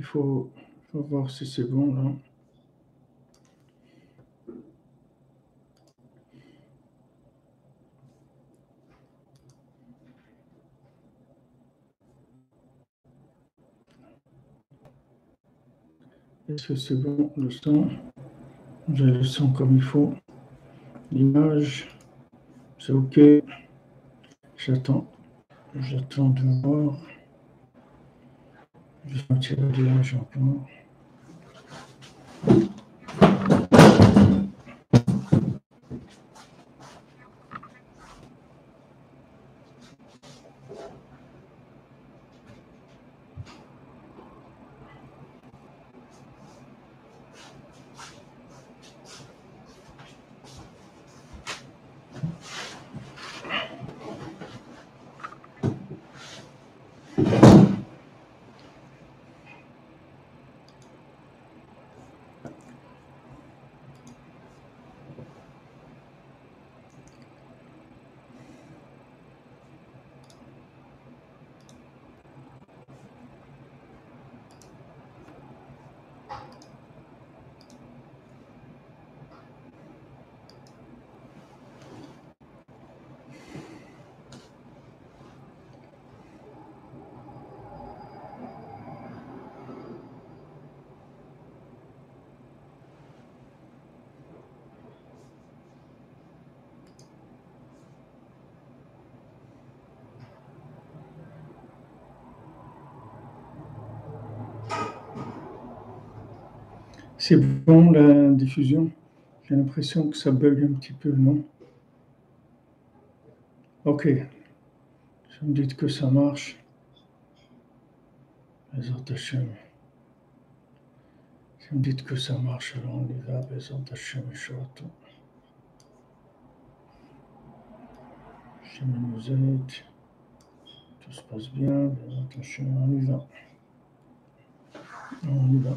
faut voir si c'est bon là. Est-ce que c'est bon le son? J'ai le son comme il faut. L'image, c'est OK. J'attends de voir. Je vais retirer l'image encore. C'est bon la diffusion? J'ai l'impression que ça bug un petit peu, non? OK. Si vous me dites que ça marche. Bezat Hashem. Si vous me dites que ça marche, alors on y va. Bezat Hashem et Shoato. Hashem nous aide. Tout se passe bien. Bezat Hashem, on y va. On y va.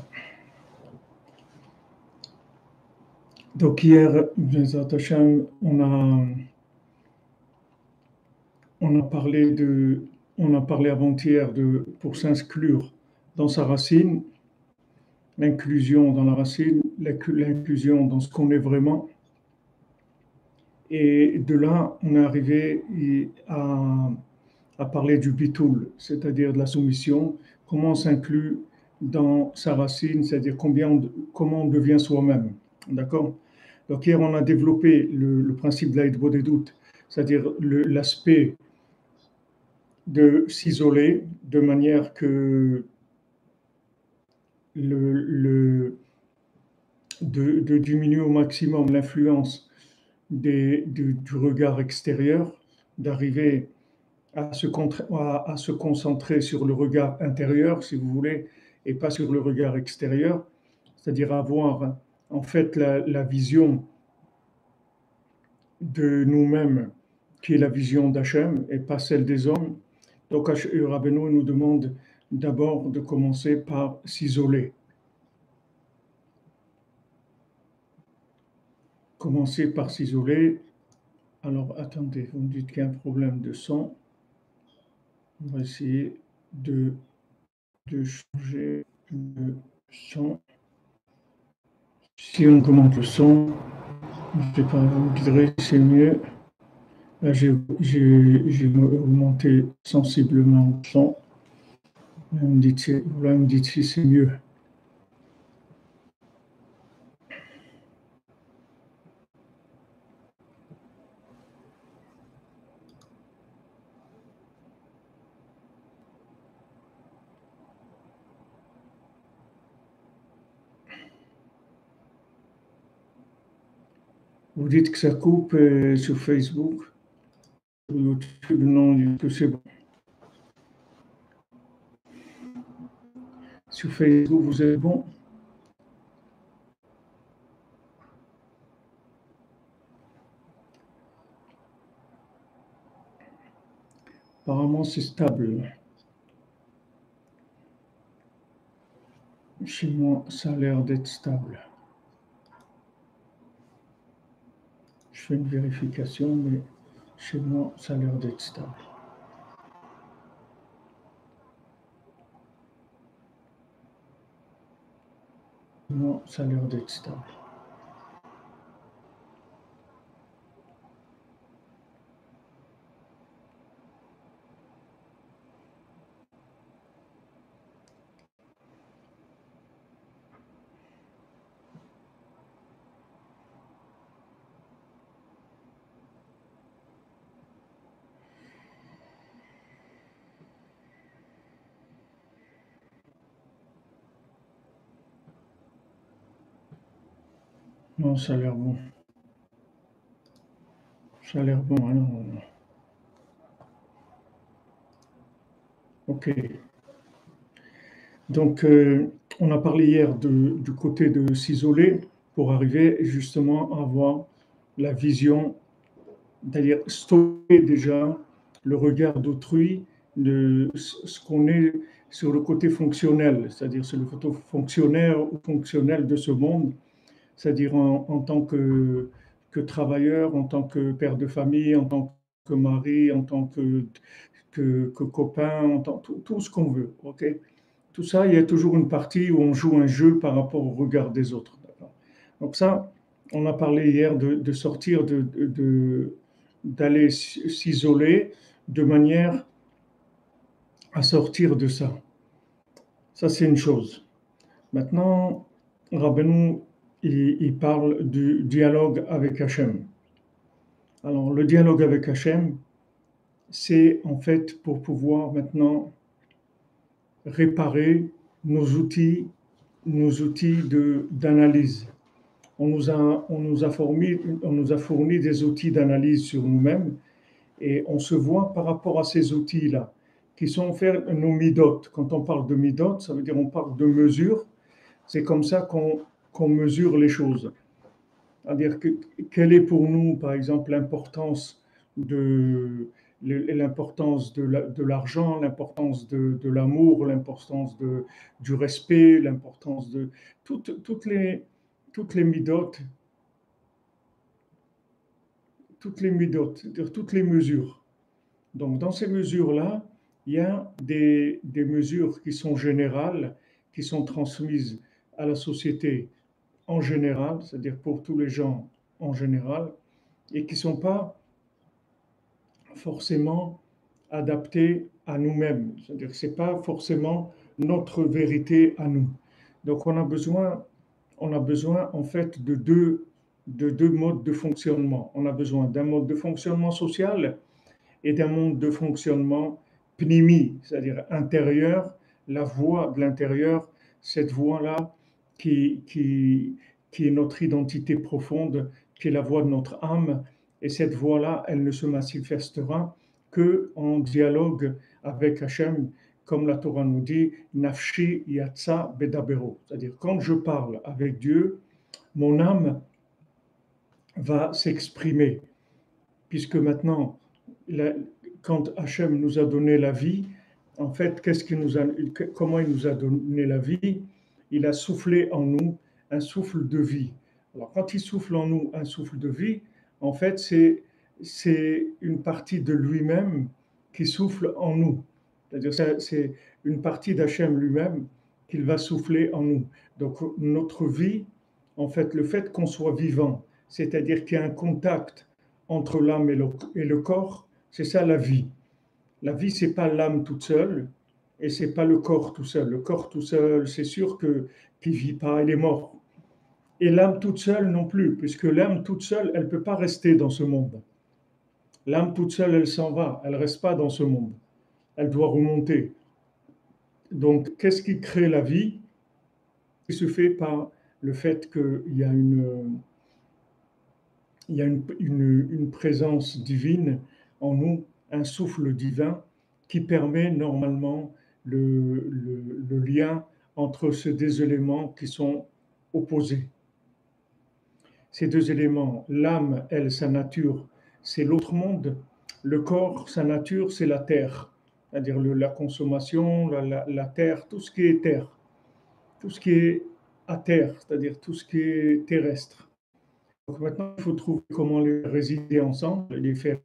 Donc hier, Bezat Hashem, on a parlé avant-hier pour s'inclure dans sa racine, l'inclusion dans la racine, l'inclusion dans ce qu'on est vraiment. Et de là, on est arrivé à parler du bitoul, c'est-à-dire de la soumission, comment on s'inclut dans sa racine, c'est-à-dire comment on devient soi-même. D'accord? Donc hier, on a développé le principe de l'Aïd-Bodedut, c'est-à-dire l'aspect de s'isoler de manière que de diminuer au maximum l'influence du regard extérieur, d'arriver à se concentrer sur le regard intérieur, si vous voulez, et pas sur le regard extérieur, c'est-à-dire avoir en fait la vision de nous-mêmes, qui est la vision d'Hachem et pas celle des hommes. Donc Rabbeinu nous demande d'abord de commencer par s'isoler. Commencer par s'isoler. Alors attendez, vous me dites qu'il y a un problème de son. On va essayer de changer le son. Si on augmente le son, je ne sais pas, vous me direz si c'est mieux. Là, j'ai augmenté sensiblement le son. Là, vous me dites si c'est mieux. Vous dites que ça coupe sur Facebook, sur YouTube, non, que c'est bon. Sur Facebook, vous êtes bon? Apparemment, c'est stable. Chez moi, ça a l'air d'être stable. Je fais une vérification, mais chez moi, ça a l'air d'être stable. Non, ça a l'air d'être stable. Non, ça a l'air bon. Ça a l'air bon, hein, non. Ok. Donc, on a parlé hier du côté de s'isoler pour arriver justement à avoir la vision, c'est-à-dire stopper déjà le regard d'autrui, de ce qu'on est sur le côté fonctionnel, c'est-à-dire sur le côté fonctionnaire ou fonctionnel de ce monde, c'est-à-dire en tant que travailleur, en tant que père de famille, en tant que mari, en tant que copain, tout ce qu'on veut. Ok. Tout ça, il y a toujours une partie où on joue un jeu par rapport au regard des autres. D'accord. Donc ça, on a parlé hier de sortir, d'aller s'isoler de manière à sortir de ça. Ça, c'est une chose. Maintenant, Rabbeinu, il parle du dialogue avec Hachem. Alors, le dialogue avec Hachem, c'est en fait pour pouvoir maintenant réparer nos outils, d'analyse. On nous a fourni des outils d'analyse sur nous-mêmes et on se voit par rapport à ces outils-là, qui sont faire nos midot. Quand on parle de midot, ça veut dire on parle de mesure. C'est comme ça qu'on mesure les choses. C'est-à-dire quelle est pour nous, par exemple, l'importance de l'argent, l'importance de l'amour, l'importance du respect, l'importance de toutes les midotes, c'est-à-dire toutes les mesures. Donc, dans ces mesures-là, il y a des mesures qui sont générales, qui sont transmises à la société en général, c'est-à-dire pour tous les gens en général, et qui ne sont pas forcément adaptées à nous-mêmes. C'est-à-dire que ce n'est pas forcément notre vérité à nous. Donc on a besoin en fait de deux modes de fonctionnement. On a besoin d'un mode de fonctionnement social et d'un mode de fonctionnement pnimi, c'est-à-dire intérieur, la voix de l'intérieur, cette voix-là qui, qui, qui est notre identité profonde, qui est la voix de notre âme. Et cette voix-là, elle ne se manifestera que en dialogue avec Hachem, comme la Torah nous dit, Nafshi yatsa bedabero. C'est-à-dire, quand je parle avec Dieu, mon âme va s'exprimer, puisque maintenant, la- quand Hachem nous a donné la vie, en fait, comment il nous a donné la vie? Il a soufflé en nous un souffle de vie. Alors, quand il souffle en nous un souffle de vie, en fait, c'est une partie de lui-même qui souffle en nous. C'est-à-dire, c'est une partie d'Hachem lui-même qu'il va souffler en nous. Donc, notre vie, en fait, le fait qu'on soit vivant, c'est-à-dire qu'il y a un contact entre l'âme et le corps, c'est ça la vie. La vie, c'est pas l'âme toute seule et c'est pas le corps tout seul. Le corps tout seul, c'est sûr que qu'il vit pas, il est mort. Et l'âme toute seule non plus, puisque l'âme toute seule, elle peut pas rester dans ce monde. L'âme toute seule, elle s'en va, elle reste pas dans ce monde. Elle doit remonter. Donc, qu'est-ce qui crée la vie? Il se fait par le fait qu'il y a une présence divine en nous, un souffle divin qui permet normalement le lien entre ces deux éléments qui sont opposés. Ces deux éléments, l'âme, elle, sa nature, c'est l'autre monde. Le corps, sa nature, c'est la terre, c'est-à-dire la consommation, la terre, tout ce qui est terre, tout ce qui est à terre, c'est-à-dire tout ce qui est terrestre. Donc maintenant, il faut trouver comment les résider ensemble, les faire.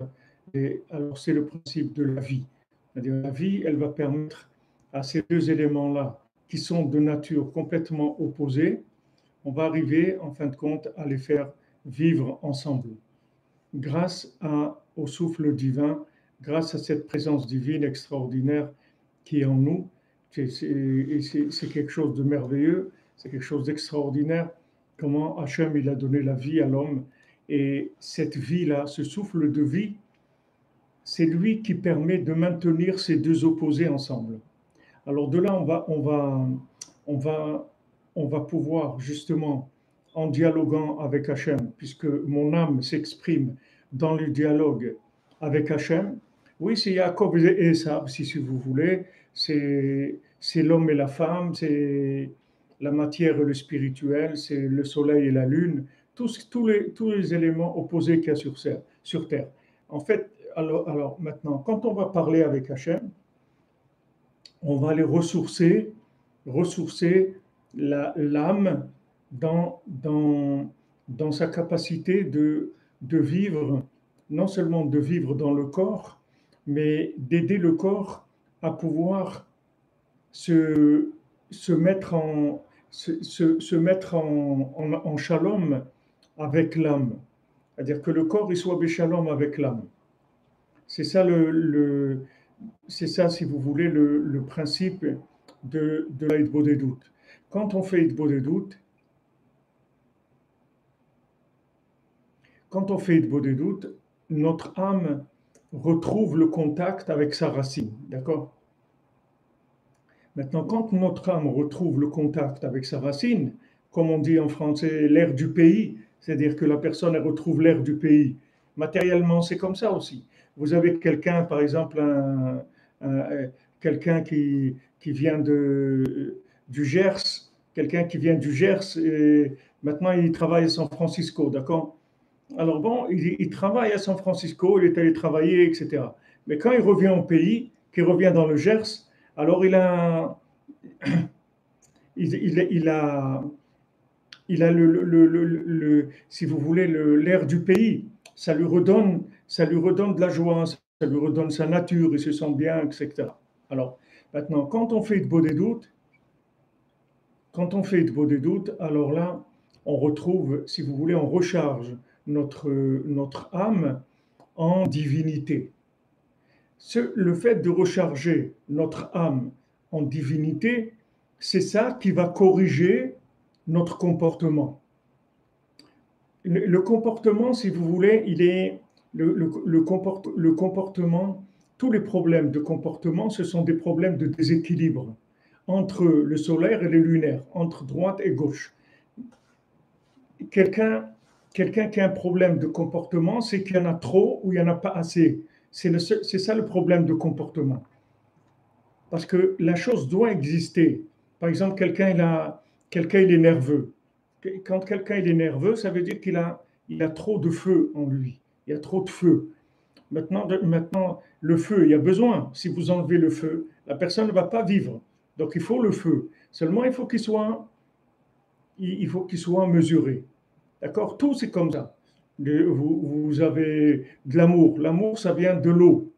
Alors, c'est le principe de la vie. C'est-à-dire, la vie, elle va permettre à ces deux éléments-là, qui sont de nature complètement opposée, on va arriver en fin de compte à les faire vivre ensemble grâce au souffle divin, grâce à cette présence divine extraordinaire qui est en nous. C'est quelque chose de merveilleux, c'est quelque chose d'extraordinaire, comment Hachem il a donné la vie à l'homme. Et cette vie-là, ce souffle de vie, c'est lui qui permet de maintenir ces deux opposés ensemble. Alors de là, on va, on va pouvoir justement, en dialoguant avec Hachem, puisque mon âme s'exprime dans le dialogue avec Hachem. Oui, c'est Jacob et Esav, si vous voulez. C'est l'homme et la femme, c'est la matière et le spirituel, c'est le soleil et la lune, tous les éléments opposés qu'il y a sur Terre. En fait, alors maintenant, quand on va parler avec Hachem, on va aller ressourcer l'âme dans sa capacité de vivre, non seulement de vivre dans le corps, mais d'aider le corps à pouvoir se, se mettre se mettre en shalom avec l'âme. C'est-à-dire que le corps il soit béchalom avec l'âme. C'est ça c'est ça, si vous voulez, le principe de la Hitbodedut. Quand on fait Hitbodedut, notre âme retrouve le contact avec sa racine, d'accord? Maintenant, quand notre âme retrouve le contact avec sa racine, comme on dit en français, l'air du pays, c'est-à-dire que la personne elle retrouve l'air du pays. Matériellement, c'est comme ça aussi. Vous avez quelqu'un, par exemple, quelqu'un qui vient du Gers, quelqu'un qui vient du Gers et maintenant il travaille à San Francisco, d'accord? Alors bon, il travaille à San Francisco, il est allé travailler, etc. Mais quand il revient au pays, qu'il revient dans le Gers, alors il a, il a si vous voulez, l'air du pays. Ça lui redonne de la joie, ça lui redonne sa nature, il se sent bien, etc. Alors, maintenant, quand on fait Hitbodedut, alors là, on retrouve, si vous voulez, on recharge notre âme en divinité. Le fait de recharger notre âme en divinité, c'est ça qui va corriger notre comportement. Le comportement, si vous voulez, il est le comportement, tous les problèmes de comportement, ce sont des problèmes de déséquilibre entre le solaire et le lunaire, entre droite et gauche. Quelqu'un qui a un problème de comportement, c'est qu'il y en a trop ou il n'y en a pas assez. C'est ça le problème de comportement. Parce que la chose doit exister. Par exemple, quelqu'un il est nerveux. Quand quelqu'un il est nerveux, ça veut dire il a trop de feu en lui. Il y a trop de feu. Maintenant, le feu, il y a besoin. Si vous enlevez le feu, la personne ne va pas vivre. Donc, il faut le feu. Seulement, il faut qu'il soit mesuré. D'accord? Tout, c'est comme ça. Vous avez de l'amour. L'amour, ça vient de l'eau.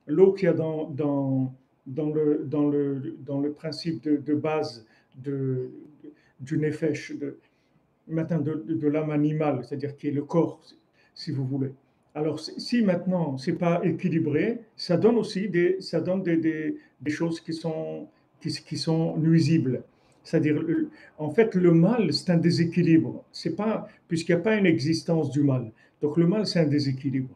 L'eau qu'il y a dans le principe de base du nefesh, de l'âme animale, c'est-à-dire qui est le corps, si vous voulez. Alors, si maintenant c'est pas équilibré, ça donne aussi des choses qui sont nuisibles. C'est-à-dire, en fait, le mal, c'est un déséquilibre. C'est pas, puisqu'il n'y a pas une existence du mal. Donc, le mal, c'est un déséquilibre.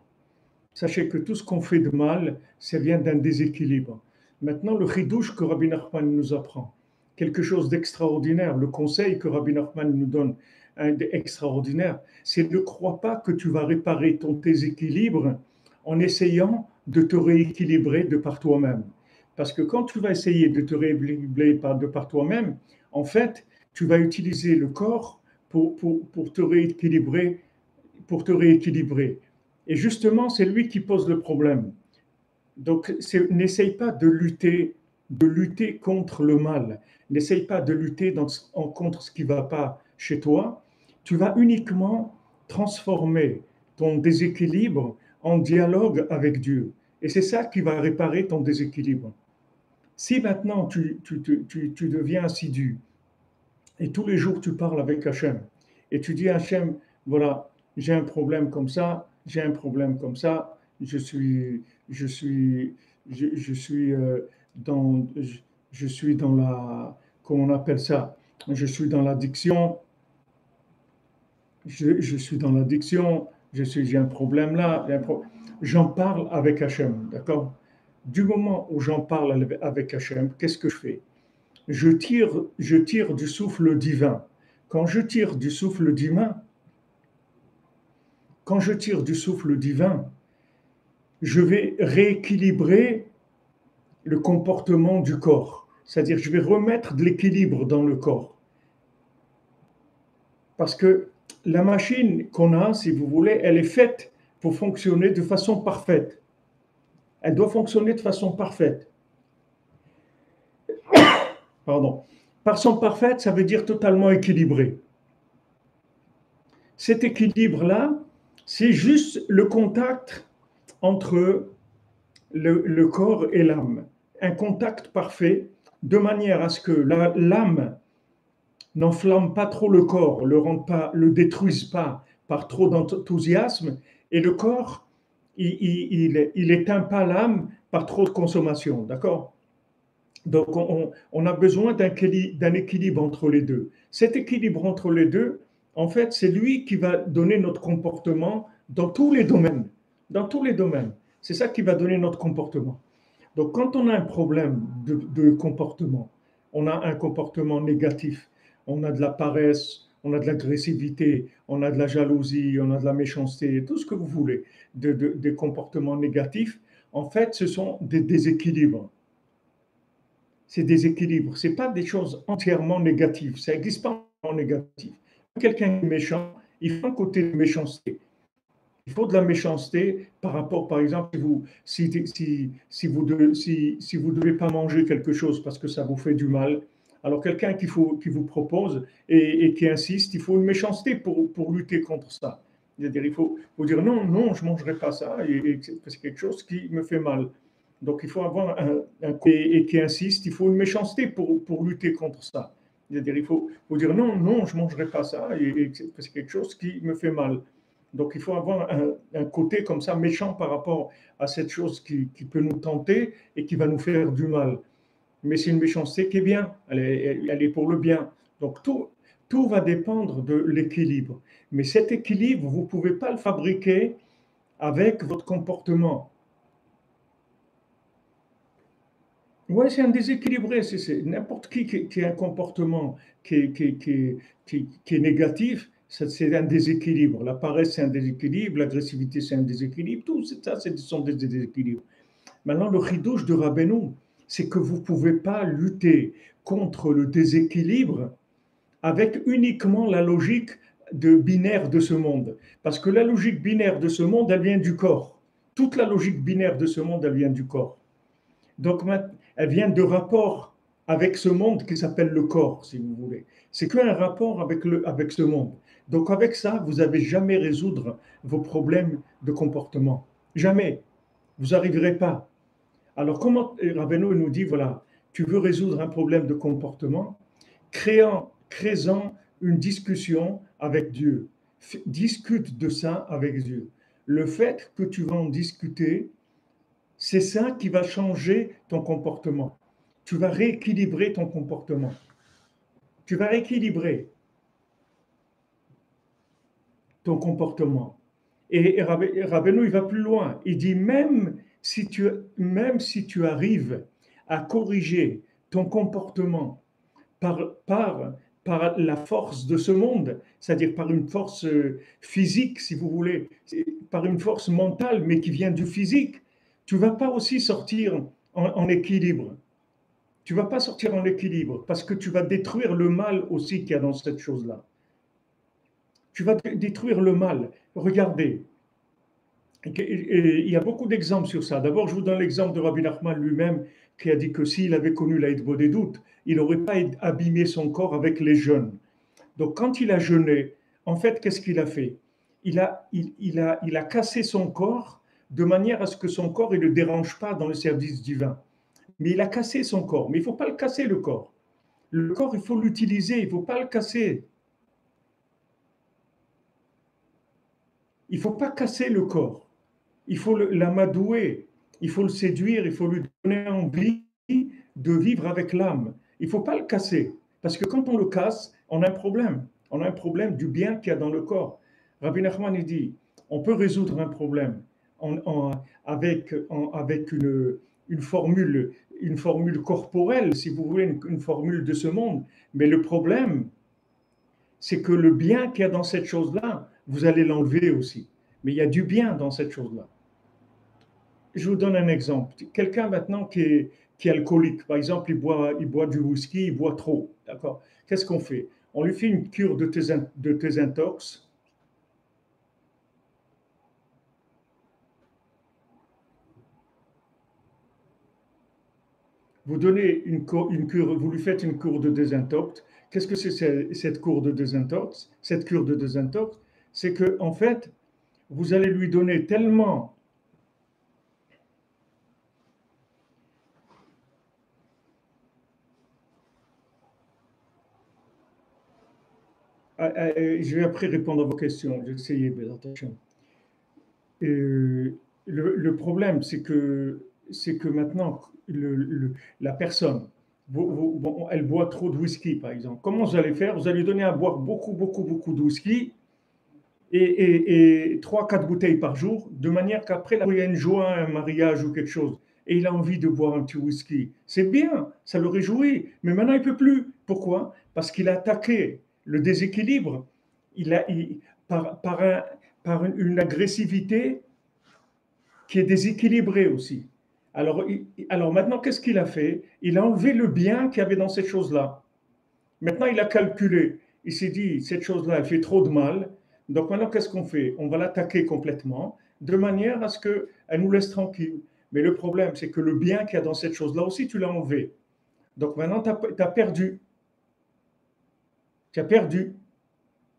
Sachez que tout ce qu'on fait de mal, ça vient d'un déséquilibre. Maintenant, le chidouche que Rabbi Nachman nous apprend, quelque chose d'extraordinaire, le conseil que Rabbi Nachman nous donne, extraordinaire, c'est ne crois pas que tu vas réparer ton déséquilibre en essayant de te rééquilibrer de par toi-même. Parce que quand tu vas essayer de te rééquilibrer de par toi-même, en fait, tu vas utiliser le corps pour te rééquilibrer, pour te rééquilibrer. Et justement, c'est lui qui pose le problème. Donc, n'essaye pas de lutter contre le mal. N'essaye pas de lutter contre ce qui ne va pas chez toi. Tu vas uniquement transformer ton déséquilibre en dialogue avec Dieu. Et c'est ça qui va réparer ton déséquilibre. Si maintenant tu deviens assidu Et tous les jours, tu parles avec Hachem. Et tu dis à Hachem, voilà, j'ai un problème comme ça, j'ai un problème comme ça, je suis, je suis dans, je suis dans la, comment on appelle ça? Je suis dans l'addiction, je suis dans l'addiction, j'ai un problème là, j'en parle avec Hachem, d'accord? Du moment où j'en parle avec Hachem, qu'est-ce que je fais? Je tire du souffle divin. Quand je tire du souffle divin, quand je tire du souffle divin, je vais rééquilibrer le comportement du corps. C'est-à-dire, je vais remettre de l'équilibre dans le corps. Parce que la machine qu'on a, si vous voulez, elle est faite pour fonctionner de façon parfaite. Elle doit fonctionner de façon parfaite. Pardon. Par son parfaite, ça veut dire totalement équilibré. Cet équilibre-là, c'est juste le contact entre le corps et l'âme. Un contact parfait, de manière à ce que l'âme n'enflamme pas trop le corps, le détruise pas par trop d'enthousiasme, et le corps, il éteint pas l'âme par trop de consommation, d'accord? Donc on a besoin d'un équilibre entre les deux. Cet équilibre entre les deux, en fait, c'est lui qui va donner notre comportement dans tous les domaines. Dans tous les domaines. C'est ça qui va donner notre comportement. Donc quand on a un problème de comportement, on a un comportement négatif, on a de la paresse, on a de l'agressivité, on a de la jalousie, on a de la méchanceté, tout ce que vous voulez, des comportements négatifs, en fait, ce sont des déséquilibres. C'est des équilibres, ce n'est pas des choses entièrement négatives, ça n'existe pas en négatif. Quelqu'un est méchant, il faut un côté de méchanceté. Il faut de la méchanceté par rapport, par exemple, si vous ne devez pas manger quelque chose parce que ça vous fait du mal, alors quelqu'un qui vous propose et qui insiste, il faut une méchanceté pour lutter contre ça. C'est-à-dire, il faut dire non, non, je ne mangerai pas ça, et c'est quelque chose qui me fait mal. Donc il faut avoir et qui insiste, il faut une méchanceté pour lutter contre ça. C'est-à-dire, faut dire non, non, je ne mangerai pas ça, et c'est quelque chose qui me fait mal. Donc il faut avoir un côté comme ça méchant par rapport à cette chose qui peut nous tenter et qui va nous faire du mal. Mais c'est une méchanceté qui est bien, elle est pour le bien. Donc tout va dépendre de l'équilibre. Mais cet équilibre, vous ne pouvez pas le fabriquer avec votre comportement. Oui, c'est un déséquilibré. C'est n'importe qui a un comportement qui est négatif, c'est un déséquilibre. La paresse, c'est un déséquilibre. L'agressivité, c'est un déséquilibre. Tout ça, ce sont des déséquilibres. Maintenant, le chidouche de Rabbeinu, c'est que vous ne pouvez pas lutter contre le déséquilibre avec uniquement la logique binaire de ce monde. Parce que la logique binaire de ce monde, elle vient du corps. Toute la logique binaire de ce monde, elle vient du corps. Donc, elle vient de rapport avec ce monde qui s'appelle le corps, si vous voulez. C'est qu'un rapport avec ce monde. Donc, avec ça, vous n'avez jamais résoudre vos problèmes de comportement. Jamais. Vous n'arriverez pas. Alors, comment Rabbeinu nous dit, voilà, tu veux résoudre un problème de comportement, créant une discussion avec Dieu. Discute de ça avec Dieu. Le fait que tu vas en discuter, c'est ça qui va changer ton comportement. Tu vas rééquilibrer ton comportement. Tu vas rééquilibrer ton comportement. Et Rabbeinu, il va plus loin. Il dit, même si tu arrives à corriger ton comportement par la force de ce monde, c'est-à-dire par une force physique, si vous voulez, par une force mentale, mais qui vient du physique, tu ne vas pas aussi sortir en équilibre. Tu ne vas pas sortir en équilibre parce que tu vas détruire le mal aussi qu'il y a dans cette chose-là. Tu vas détruire le mal. Regardez, il y a beaucoup d'exemples sur ça. D'abord, je vous donne l'exemple de Rabbi Nachman lui-même qui a dit que s'il avait connu la Hitbod des doutes, il n'aurait pas abîmé son corps avec les jeûnes. Donc, quand il a jeûné, en fait, qu'est-ce qu'il a fait il a cassé son corps de manière à ce que son corps ne le dérange pas dans le service divin. Mais il a cassé son corps. Mais il ne faut pas le casser, le corps. Le corps, il faut l'utiliser, il ne faut pas le casser. Il ne faut pas casser le corps. Il faut l'amadouer, il faut le séduire, il faut lui donner envie de vivre avec l'âme. Il ne faut pas le casser. Parce que quand on le casse, on a un problème. On a un problème du bien qu'il y a dans le corps. Rabbi Nachman, il dit, on peut résoudre un problème avec une formule corporelle, si vous voulez, une formule de ce monde. Mais le problème, c'est que le bien qu'il y a dans cette chose-là, vous allez l'enlever aussi. Mais il y a du bien dans cette chose-là. Je vous donne un exemple. Quelqu'un maintenant qui est alcoolique, par exemple, il boit du whisky, il boit trop. D'accord? Qu'est-ce qu'on fait? On lui fait une cure de désintox. Vous donnez une cure, vous lui faites une cure de désintox. Qu'est-ce que c'est cette cure de désintox? Cette cure de désintox, c'est que en fait, vous allez lui donner tellement. Je vais après répondre à vos questions. J'ai essayé, mais attention. Le problème, c'est que maintenant, la personne, elle boit trop de whisky, par exemple. Comment vous allez faire? Vous allez lui donner à boire beaucoup, beaucoup, beaucoup de whisky et 3-4 bouteilles par jour, de manière qu'après, il y a une joie, un mariage ou quelque chose, et il a envie de boire un petit whisky. C'est bien, ça le réjouit, mais maintenant, il ne peut plus. Pourquoi? Parce qu'il a attaqué le déséquilibre par une agressivité qui est déséquilibré aussi. Alors maintenant, qu'est-ce qu'il a fait? Il a enlevé le bien qu'il y avait dans cette chose-là. Maintenant, il a calculé. Il s'est dit, cette chose-là, elle fait trop de mal. Donc maintenant, qu'est-ce qu'on fait? On va l'attaquer complètement, de manière à ce qu'elle nous laisse tranquille. Mais le problème, c'est que le bien qu'il y a dans cette chose-là aussi, tu l'as enlevé. Donc maintenant, tu as perdu. Tu as perdu.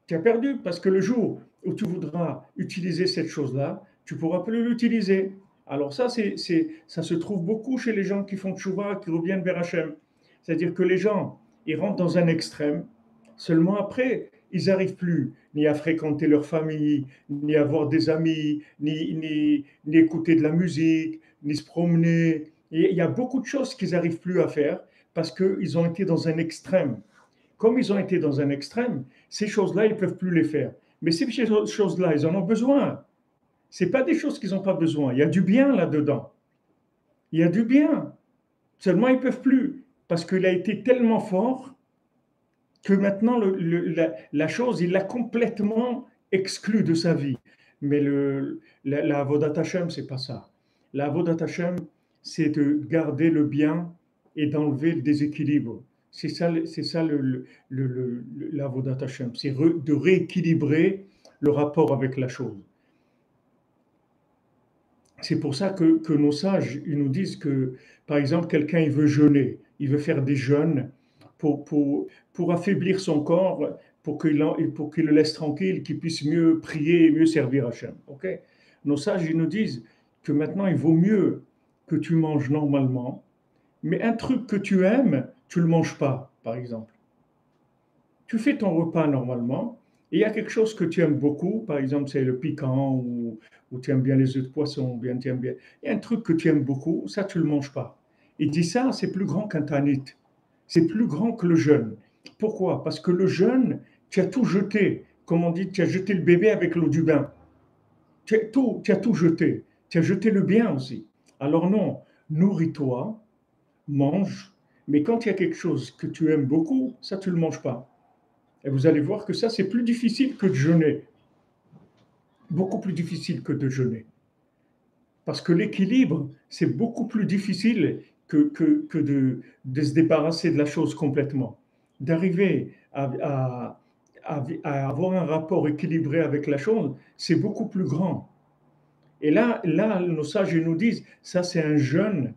Tu as perdu parce que le jour où tu voudras utiliser cette chose-là, tu ne pourras plus l'utiliser. Alors ça se trouve beaucoup chez les gens qui font tchouva, qui reviennent vers Hachem. C'est-à-dire que les gens, ils rentrent dans un extrême, seulement après, ils n'arrivent plus ni à fréquenter leur famille, ni à voir des amis, ni écouter de la musique, ni se promener. Et il y a beaucoup de choses qu'ils n'arrivent plus à faire parce qu'ils ont été dans un extrême. Comme ils ont été dans un extrême, ces choses-là, ils ne peuvent plus les faire. Mais ces choses-là, ils en ont besoin. Ce n'est pas des choses qu'ils n'ont pas besoin. Il y a du bien là-dedans. Il y a du bien. Seulement, ils ne peuvent plus. Parce qu'il a été tellement fort que maintenant, la chose, il l'a complètement exclu de sa vie. Mais la Avodat Hashem, ce n'est pas ça. La Avodat Hashem, c'est de garder le bien et d'enlever le déséquilibre. C'est ça l'Avodat Hashem. C'est de rééquilibrer le rapport avec la chose. C'est pour ça que nos sages, ils nous disent que, par exemple, quelqu'un, il veut jeûner, il veut faire des jeûnes pour affaiblir son corps, pour qu'il le laisse tranquille, qu'il puisse mieux prier et mieux servir Hachem. Okay? Nos sages, ils nous disent que maintenant, il vaut mieux que tu manges normalement, mais un truc que tu aimes, tu ne le manges pas, par exemple. Tu fais ton repas normalement, et il y a quelque chose que tu aimes beaucoup, par exemple, c'est le piquant, ou tu aimes bien les œufs de poisson, ou bien tu aimes bien. Il y a un truc que tu aimes beaucoup, ça, tu ne le manges pas. Il dit ça, c'est plus grand qu'un tanit. C'est plus grand que le jeûne. Pourquoi? Parce que le jeûne, tu as tout jeté. Comme on dit, tu as jeté le bébé avec l'eau du bain. Tu as tout jeté. Tu as jeté le bien aussi. Alors non, nourris-toi, mange, mais quand il y a quelque chose que tu aimes beaucoup, ça, tu ne le manges pas. Et vous allez voir que ça, c'est plus difficile que de jeûner. Beaucoup plus difficile que de jeûner. Parce que l'équilibre, c'est beaucoup plus difficile que de se débarrasser de la chose complètement. D'arriver à avoir un rapport équilibré avec la chose, c'est beaucoup plus grand. Et là, nos sages nous disent, ça c'est un jeûne.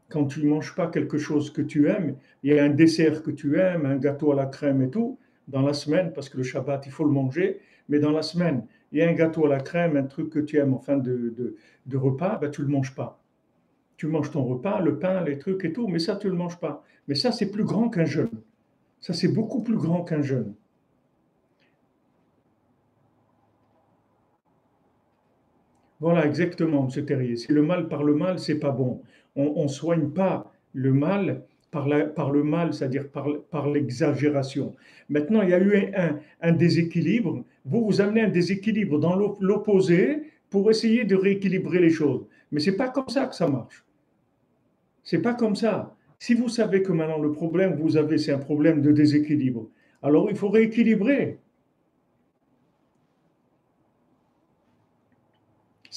Quand tu ne manges pas quelque chose que tu aimes, il y a un dessert que tu aimes, un gâteau à la crème et tout, dans la semaine, parce que le Shabbat, il faut le manger, mais dans la semaine, il y a un gâteau à la crème, un truc que tu aimes en fin de repas, ben, tu ne le manges pas. Tu manges ton repas, le pain, les trucs et tout, mais ça, tu ne le manges pas. Mais ça, c'est plus grand qu'un jeûne. Ça, c'est beaucoup plus grand qu'un jeûne. Voilà, exactement, M. Terrier. Si le mal par le mal, c'est pas bon. On ne soigne pas le mal par le mal, c'est-à-dire par l'exagération. Maintenant, il y a eu un déséquilibre. Vous amenez un déséquilibre dans l'opposé pour essayer de rééquilibrer les choses. Mais c'est pas comme ça que ça marche. C'est pas comme ça. Si vous savez que maintenant le problème que vous avez, c'est un problème de déséquilibre, alors il faut rééquilibrer.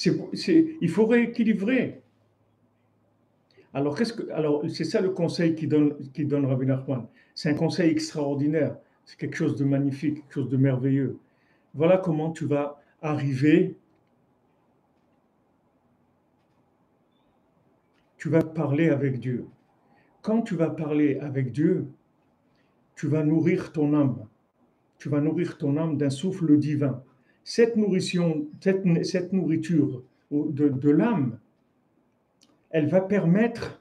Il faut rééquilibrer. Alors, c'est ça le conseil qui donne Rabbi Nachman. C'est un conseil extraordinaire. C'est quelque chose de magnifique, quelque chose de merveilleux. Voilà comment tu vas arriver, tu vas parler avec Dieu. Quand tu vas parler avec Dieu, tu vas nourrir ton âme. Tu vas nourrir ton âme d'un souffle divin. Cette nourriture de l'âme, elle va permettre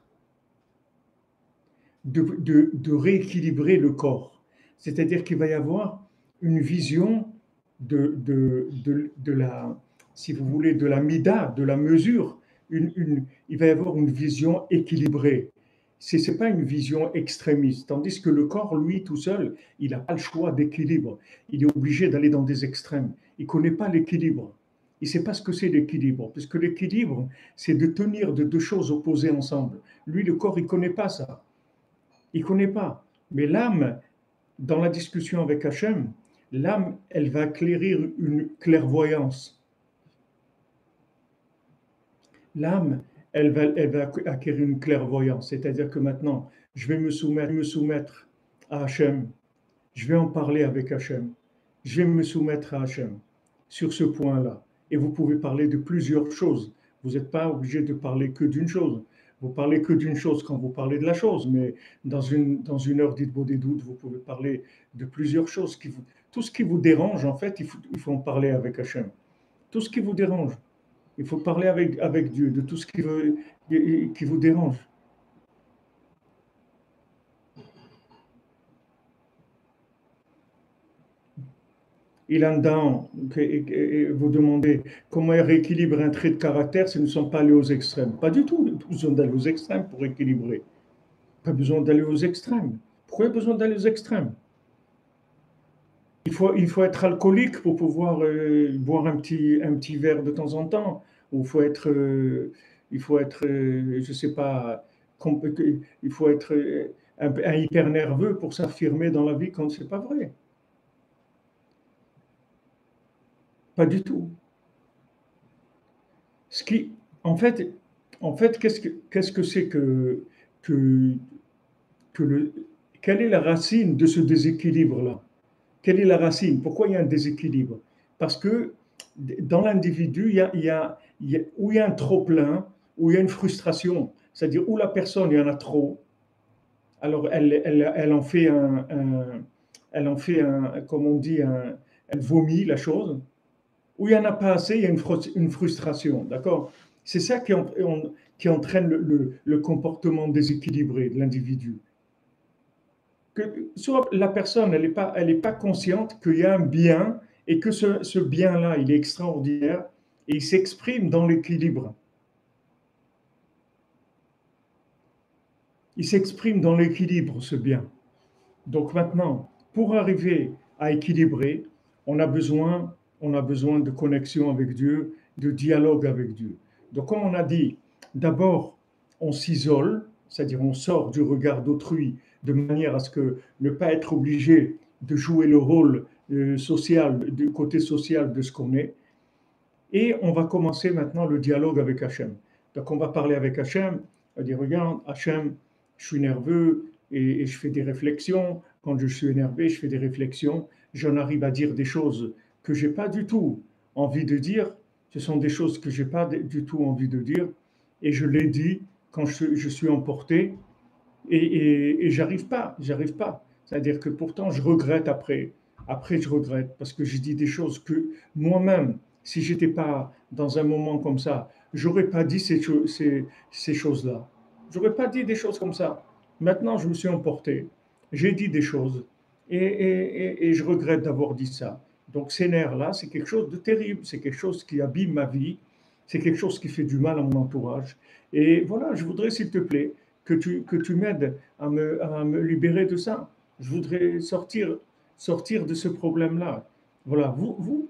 de rééquilibrer le corps. C'est-à-dire qu'il va y avoir une vision de la, si vous voulez, de la mida, de la mesure. Il va y avoir une vision équilibrée. Ce n'est pas une vision extrémiste. Tandis que le corps, lui, tout seul, il n'a pas le choix d'équilibre. Il est obligé d'aller dans des extrêmes. Il ne connaît pas l'équilibre. Il ne sait pas ce que c'est l'équilibre. Parce que l'équilibre, c'est de tenir de deux choses opposées ensemble. Lui, le corps, il ne connaît pas ça. Il ne connaît pas. Mais l'âme, dans la discussion avec Hachem, l'âme, elle va acquérir une clairvoyance. L'âme, elle va acquérir une clairvoyance. C'est-à-dire que maintenant, je vais me soumettre à Hachem. Je vais en parler avec Hachem. Je vais me soumettre à Hachem sur ce point-là. Et vous pouvez parler de plusieurs choses. Vous n'êtes pas obligé de parler que d'une chose. Vous parlez que d'une chose quand vous parlez de la chose, mais dans une heure dites-vous des doutes, vous pouvez parler de plusieurs choses. Tout ce qui vous dérange, en fait, il faut en parler avec Hachem. Tout ce qui vous dérange, il faut parler avec Dieu de tout ce qui vous dérange. Il en dedans, vous demandez comment il rééquilibre un trait de caractère si nous ne sommes pas allés aux extrêmes. Pas du tout, il n'y a pas besoin d'aller aux extrêmes pour équilibrer. Pas besoin d'aller aux extrêmes. Pourquoi il y a besoin d'aller aux extrêmes? Il faut être alcoolique pour pouvoir boire un petit verre de temps en temps. Ou il faut être je ne sais pas, il faut être un hyper nerveux pour s'affirmer dans la vie quand ce n'est pas vrai. Pas du tout. Ce qui, en fait, qu'est-ce que c'est que, que le, quelle est la racine de ce déséquilibre-là? Quelle est la racine? Pourquoi il y a un déséquilibre? Parce que dans l'individu, où il y a un trop-plein, où il y a une frustration, c'est-à-dire où la personne, il y en a trop, alors elle en fait comme on dit, elle vomit la chose, où il n'y en a pas assez, il y a une frustration, d'accord? C'est ça qui entraîne le comportement déséquilibré de l'individu. Soit la personne, elle est pas consciente qu'il y a un bien et que ce bien-là, il est extraordinaire et il s'exprime dans l'équilibre. Il s'exprime dans l'équilibre, ce bien. Donc maintenant, pour arriver à équilibrer, on a besoin de connexion avec Dieu, de dialogue avec Dieu. Donc comme on a dit, d'abord, on s'isole, c'est-à-dire on sort du regard d'autrui de manière à ce que ne pas être obligé de jouer le rôle social, du côté social de ce qu'on est. Et on va commencer maintenant le dialogue avec Hachem. Donc on va parler avec Hachem, on va dire, regarde, Hachem, je suis nerveux et je fais des réflexions. Quand je suis énervé, je fais des réflexions. J'en arrive à dire des choses que je n'ai pas du tout envie de dire. Ce sont des choses que je n'ai pas du tout envie de dire. Et je les dis quand je suis emporté et j'arrive pas. C'est-à-dire que pourtant, je regrette après. Après, je regrette parce que j'ai dit des choses que moi-même, si j'étais pas dans un moment comme ça, j'aurais pas dit ces choses-là. J'aurais pas dit des choses comme ça. Maintenant, je me suis emporté. J'ai dit des choses. Et je regrette d'avoir dit ça. Donc ces nerfs-là, c'est quelque chose de terrible, c'est quelque chose qui abîme ma vie, c'est quelque chose qui fait du mal à mon entourage. Et voilà, je voudrais, s'il te plaît, que tu m'aides à me libérer de ça. Je voudrais sortir de ce problème-là. Voilà,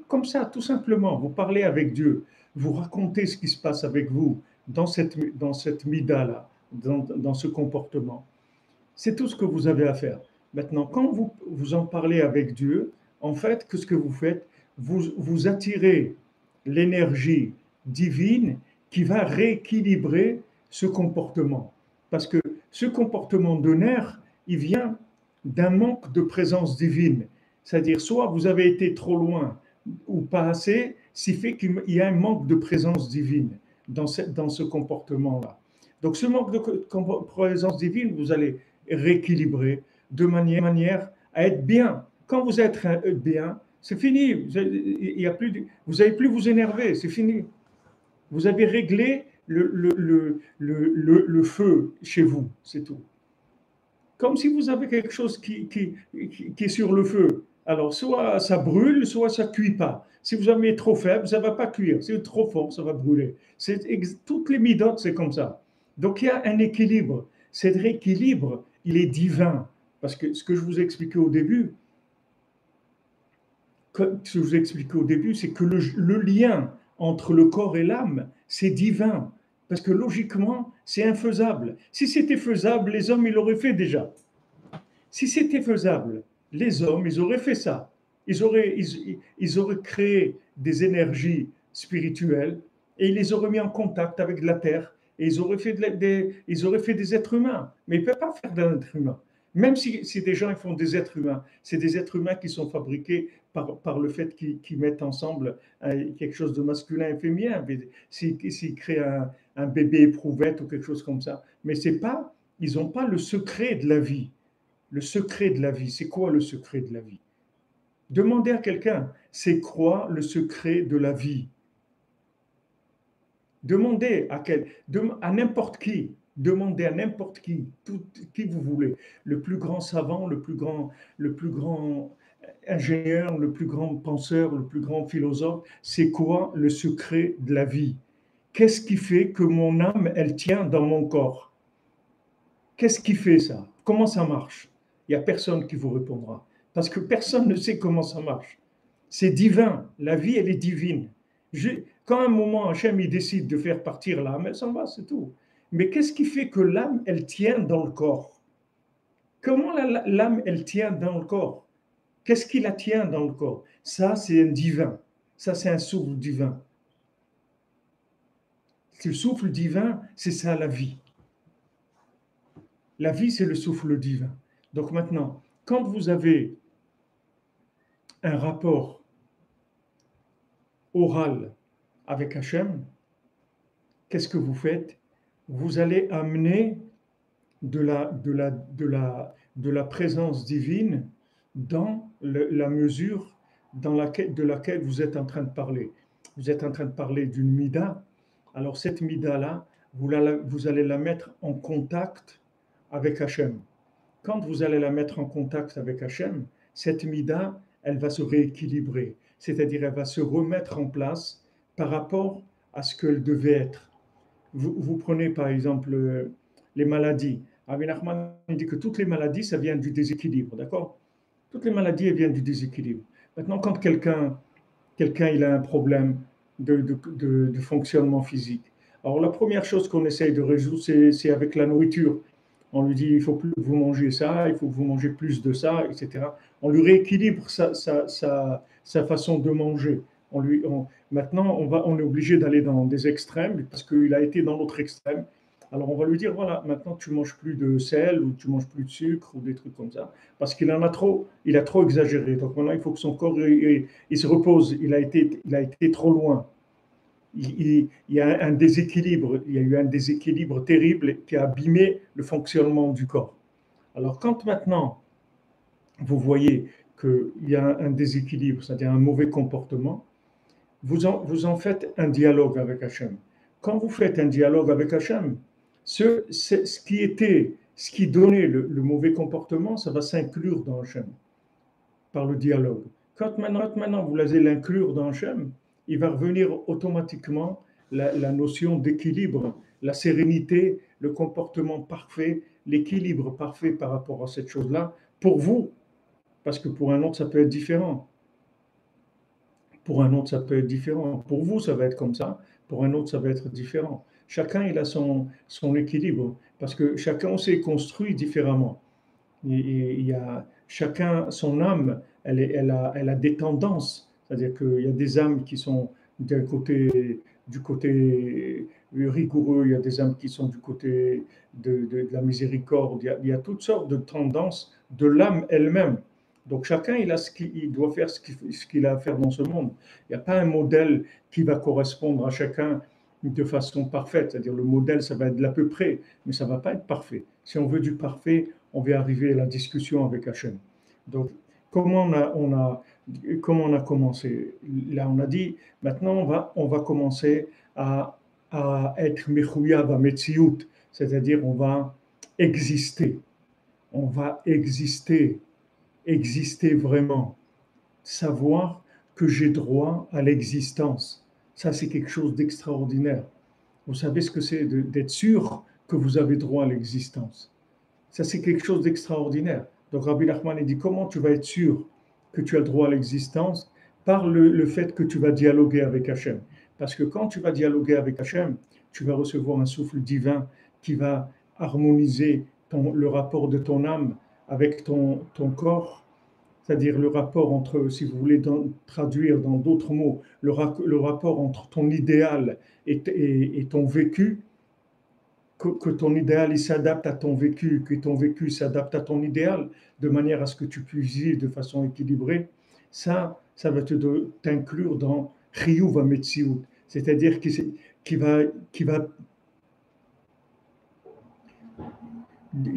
comme ça, tout simplement, vous parlez avec Dieu, vous racontez ce qui se passe avec vous dans cette mida-là, dans ce comportement. C'est tout ce que vous avez à faire. Maintenant, quand vous en parlez avec Dieu, en fait, que ce que vous faites, vous attirez l'énergie divine qui va rééquilibrer ce comportement. Parce que ce comportement de nerf, il vient d'un manque de présence divine. C'est-à-dire, soit vous avez été trop loin ou pas assez, ce qui fait qu'il y a un manque de présence divine dans ce comportement-là. Donc, ce manque de présence divine, vous allez rééquilibrer de manière à être bien. Quand vous êtes bien, c'est fini. Vous n'avez plus vous énerver, c'est fini. Vous avez réglé le feu chez vous, c'est tout. Comme si vous avez quelque chose qui est sur le feu. Alors, soit ça brûle, soit ça ne cuit pas. Si vous avez trop faible, ça ne va pas cuire. Si vous êtes trop fort, ça va brûler. Toutes les midotes, c'est comme ça. Donc, il y a un équilibre. Cet équilibre, il est divin. Parce que ce que je vous ai expliqué au début, c'est que le lien entre le corps et l'âme, c'est divin. Parce que logiquement, c'est infaisable. Si c'était faisable, les hommes, ils l'auraient fait déjà. Si c'était faisable, les hommes, ils auraient fait ça. Ils auraient créé des énergies spirituelles et ils les auraient mis en contact avec la terre et ils auraient fait des êtres humains. Mais ils ne peuvent pas faire d'un être humain. Même si des gens ils font des êtres humains, c'est des êtres humains qui sont fabriqués par le fait qu'ils mettent ensemble quelque chose de masculin et féminin. S'ils créent un bébé éprouvette ou quelque chose comme ça. Mais ils n'ont pas le secret de la vie. Le secret de la vie, c'est quoi le secret de la vie? Demandez à quelqu'un, c'est quoi le secret de la vie? Demandez à n'importe qui, demandez à n'importe qui vous voulez, le plus grand savant, le plus grand ingénieur, le plus grand penseur, le plus grand philosophe, c'est quoi le secret de la vie? Qu'est-ce qui fait que mon âme, elle tient dans mon corps? Qu'est-ce qui fait ça? Comment ça marche? Il n'y a personne qui vous répondra. Parce que personne ne sait comment ça marche. C'est divin. La vie, elle est divine. Quand à un moment, Hachem, il décide de faire partir l'âme, elle s'en va, c'est tout. Mais qu'est-ce qui fait que l'âme, elle tient dans le corps? Comment l'âme, elle tient dans le corps? Qu'est-ce qui la tient dans le corps? Ça, c'est un divin. Ça, c'est un souffle divin. Le souffle divin, c'est ça la vie. La vie, c'est le souffle divin. Donc maintenant, quand vous avez un rapport oral avec Hachem, qu'est-ce que vous faites? Vous allez amener de la présence divine dans la mesure de laquelle vous êtes en train de parler. Vous êtes en train de parler d'une mida. Alors cette mida-là, vous allez la mettre en contact avec Hachem. Quand vous allez la mettre en contact avec Hachem, cette mida, elle va se rééquilibrer. C'est-à-dire, elle va se remettre en place par rapport à ce qu'elle devait être. Vous prenez par exemple les maladies. Rabbi Nachman dit que toutes les maladies, ça vient du déséquilibre, d'accord? Toutes les maladies, elles viennent du déséquilibre. Maintenant, quand quelqu'un il a un problème de fonctionnement physique, alors la première chose qu'on essaye de résoudre, c'est avec la nourriture. On lui dit, il faut plus que vous mangez ça, il faut que vous mangez plus de ça, etc. On lui rééquilibre sa façon de manger. Maintenant, on est obligé d'aller dans des extrêmes parce qu'il a été dans l'autre extrême. Alors, on va lui dire, voilà, maintenant tu manges plus de sel ou tu manges plus de sucre ou des trucs comme ça parce qu'il en a trop, il a trop exagéré. Donc maintenant, il faut que son corps il se repose. Il a été trop loin. Il y a un déséquilibre, il y a eu un déséquilibre terrible qui a abîmé le fonctionnement du corps. Alors quand maintenant vous voyez qu'il y a un déséquilibre, c'est-à-dire un mauvais comportement, vous en faites un dialogue avec Hachem. Quand vous faites un dialogue avec Hachem, ce qui donnait le mauvais comportement, ça va s'inclure dans Hachem. par le dialogue. Quand maintenant vous allez l'inclure dans Hachem, il va revenir automatiquement la notion d'équilibre, la sérénité, le comportement parfait, l'équilibre parfait par rapport à cette chose-là, pour vous, parce que pour un autre, ça peut être différent. Pour un autre, ça peut être différent. Pour vous, ça va être comme ça. Pour un autre, ça va être différent. Chacun, il a son équilibre, parce que chacun s'est construit différemment. Il y a chacun, son âme, elle a des tendances. C'est-à-dire qu'il y a des âmes qui sont du côté rigoureux, il y a des âmes qui sont du côté de la miséricorde. Il y a toutes sortes de tendances de l'âme elle-même. Donc chacun, il doit faire ce qu'il a à faire dans ce monde. Il n'y a pas un modèle qui va correspondre à chacun de façon parfaite. C'est-à-dire le modèle, ça va être de l'à peu près, mais ça ne va pas être parfait. Si on veut du parfait, on va arriver à la discussion avec Hachem. Donc, comment on a commencé? Là, on a dit, maintenant, on va commencer à être mechouyav à metsiout, c'est-à-dire on va exister. On va exister vraiment. Savoir que j'ai droit à l'existence. Ça, c'est quelque chose d'extraordinaire. Vous savez ce que c'est d'être sûr que vous avez droit à l'existence. Ça, c'est quelque chose d'extraordinaire. Donc, Rabbi Nachman dit, comment tu vas être sûr que tu as le droit à l'existence? Par le fait que tu vas dialoguer avec Hachem. Parce que quand tu vas dialoguer avec Hachem, tu vas recevoir un souffle divin qui va harmoniser le rapport de ton âme avec ton corps, c'est-à-dire le rapport entre, si vous voulez traduire dans d'autres mots, le rapport entre ton idéal et ton vécu, que ton idéal il s'adapte à ton vécu, que ton vécu s'adapte à ton idéal, de manière à ce que tu puisses vivre de façon équilibrée, ça va t'inclure dans Chiyuv HaMetziut, c'est-à-dire qui va, qui, va,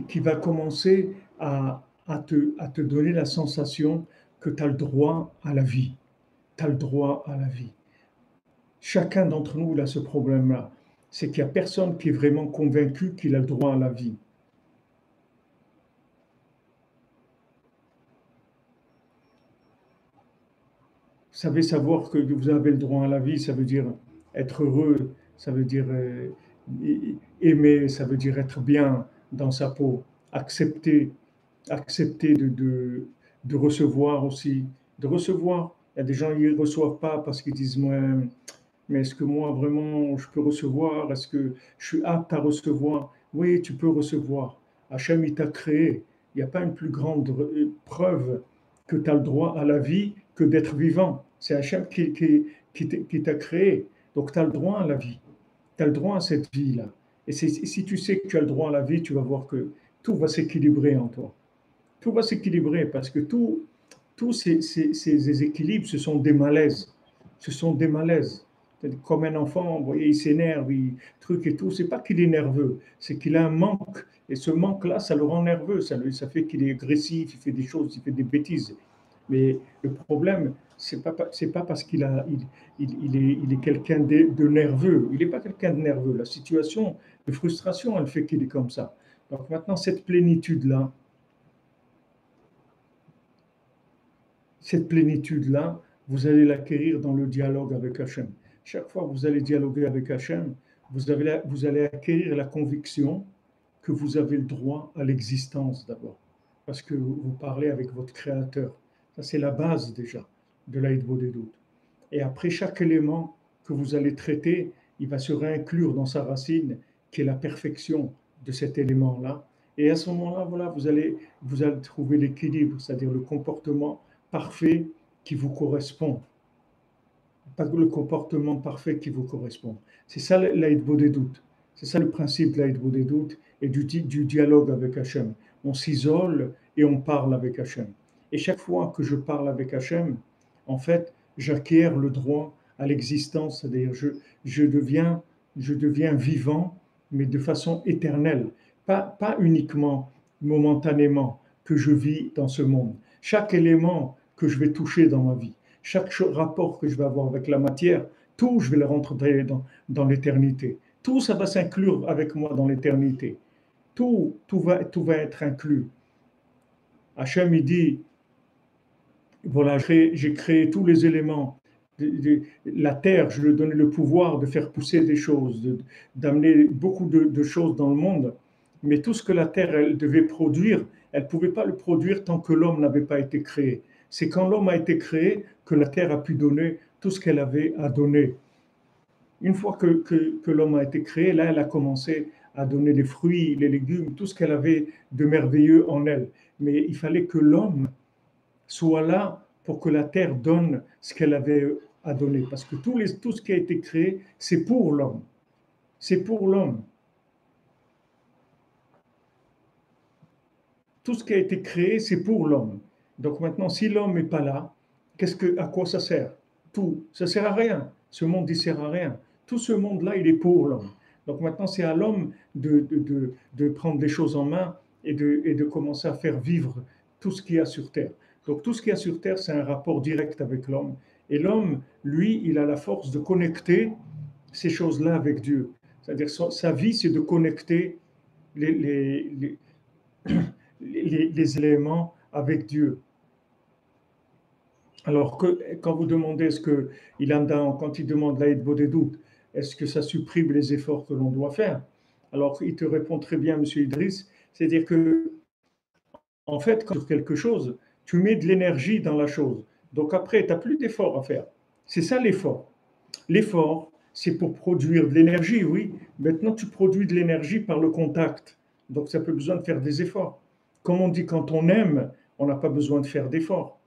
qui va commencer à te donner la sensation que tu as le droit à la vie. Tu as le droit à la vie. Chacun d'entre nous a ce problème-là. C'est qu'il n'y a personne qui est vraiment convaincu qu'il a le droit à la vie. Vous savez, savoir que vous avez le droit à la vie, ça veut dire être heureux, ça veut dire aimer, ça veut dire être bien dans sa peau, accepter de recevoir aussi, de recevoir. Il y a des gens qui ne reçoivent pas parce qu'ils disent, mais est-ce que moi vraiment je peux recevoir? Est-ce que je suis apte à recevoir? Oui, tu peux recevoir. Hachem, il t'a créé. Il n'y a pas une plus grande preuve que tu as le droit à la vie que d'être vivant. C'est Hachem qui t'a créé. Donc tu as le droit à la vie. Tu as le droit à cette vie-là. Et si tu sais que tu as le droit à la vie, tu vas voir que tout va s'équilibrer en toi. Tout va s'équilibrer parce que tous ces équilibres, ce sont des malaises. Ce sont des malaises. Comme un enfant, vous voyez, il s'énerve, truc et tout. C'est pas qu'il est nerveux, c'est qu'il a un manque. Et ce manque-là, ça le rend nerveux. Ça fait qu'il est agressif, il fait des choses, il fait des bêtises. Mais le problème, c'est pas parce il est quelqu'un de nerveux. Il n'est pas quelqu'un de nerveux. La situation de frustration, elle fait qu'il est comme ça. Donc maintenant, cette plénitude-là, vous allez l'acquérir dans le dialogue avec Hachem. Chaque fois que vous allez dialoguer avec Hachem, vous allez acquérir la conviction que vous avez le droit à l'existence d'abord. Parce que vous parlez avec votre Créateur. Ça, c'est la base déjà de l'Aïd Bodedut. Et après, chaque élément que vous allez traiter, il va se réinclure dans sa racine, qui est la perfection de cet élément-là. Et à ce moment-là, voilà, vous allez trouver l'équilibre, c'est-à-dire le comportement parfait qui vous correspond. Pas le comportement parfait qui vous correspond. C'est ça l'Aïd Bodedut. C'est ça le principe de l'Aïd Bodedut et du dialogue avec Hachem. On s'isole et on parle avec Hachem. Et chaque fois que je parle avec Hachem, en fait, j'acquiers le droit à l'existence, c'est-à-dire je deviens vivant, mais de façon éternelle, pas uniquement momentanément que je vis dans ce monde. Chaque élément que je vais toucher dans ma vie, chaque rapport que je vais avoir avec la matière, tout, je vais le rentrer dans l'éternité. Tout, ça va s'inclure avec moi dans l'éternité. Tout va être inclus. Hachem, il dit, voilà, j'ai créé tous les éléments. La terre, je lui ai donné le pouvoir de faire pousser des choses, d'amener beaucoup de choses dans le monde. Mais tout ce que la terre, elle devait produire, elle ne pouvait pas le produire tant que l'homme n'avait pas été créé. C'est quand l'homme a été créé que la terre a pu donner tout ce qu'elle avait à donner. Une fois que l'homme a été créé, là, elle a commencé à donner les fruits, les légumes, tout ce qu'elle avait de merveilleux en elle. Mais il fallait que l'homme soit là pour que la terre donne ce qu'elle avait à donner. Parce que tout ce qui a été créé, c'est pour l'homme. C'est pour l'homme. Tout ce qui a été créé, c'est pour l'homme. Donc maintenant, si l'homme n'est pas là, à quoi ça sert? Tout. Ça sert à rien. Ce monde, il sert à rien. Tout ce monde-là, il est pour l'homme. Donc maintenant, c'est à l'homme de prendre les choses en main et de commencer à faire vivre tout ce qu'il y a sur Terre. Donc tout ce qu'il y a sur Terre, c'est un rapport direct avec l'homme. Et l'homme, lui, il a la force de connecter ces choses-là avec Dieu. C'est-à-dire sa vie, c'est de connecter les, les, les, les éléments avec Dieu. Alors que quand vous demandez est-ce que quand il demande l'aide des doutes, est-ce que ça supprime les efforts que l'on doit faire? Alors il te répond très bien, Monsieur Idriss, c'est-à-dire que en fait, quand sur quelque chose, tu mets de l'énergie dans la chose. Donc après, tu n'as plus d'effort à faire. C'est ça l'effort. L'effort, c'est pour produire de l'énergie, oui. Maintenant, tu produis de l'énergie par le contact. Donc, ça peut besoin de faire des efforts. Comme on dit, quand on aime, on n'a pas besoin de faire d'efforts.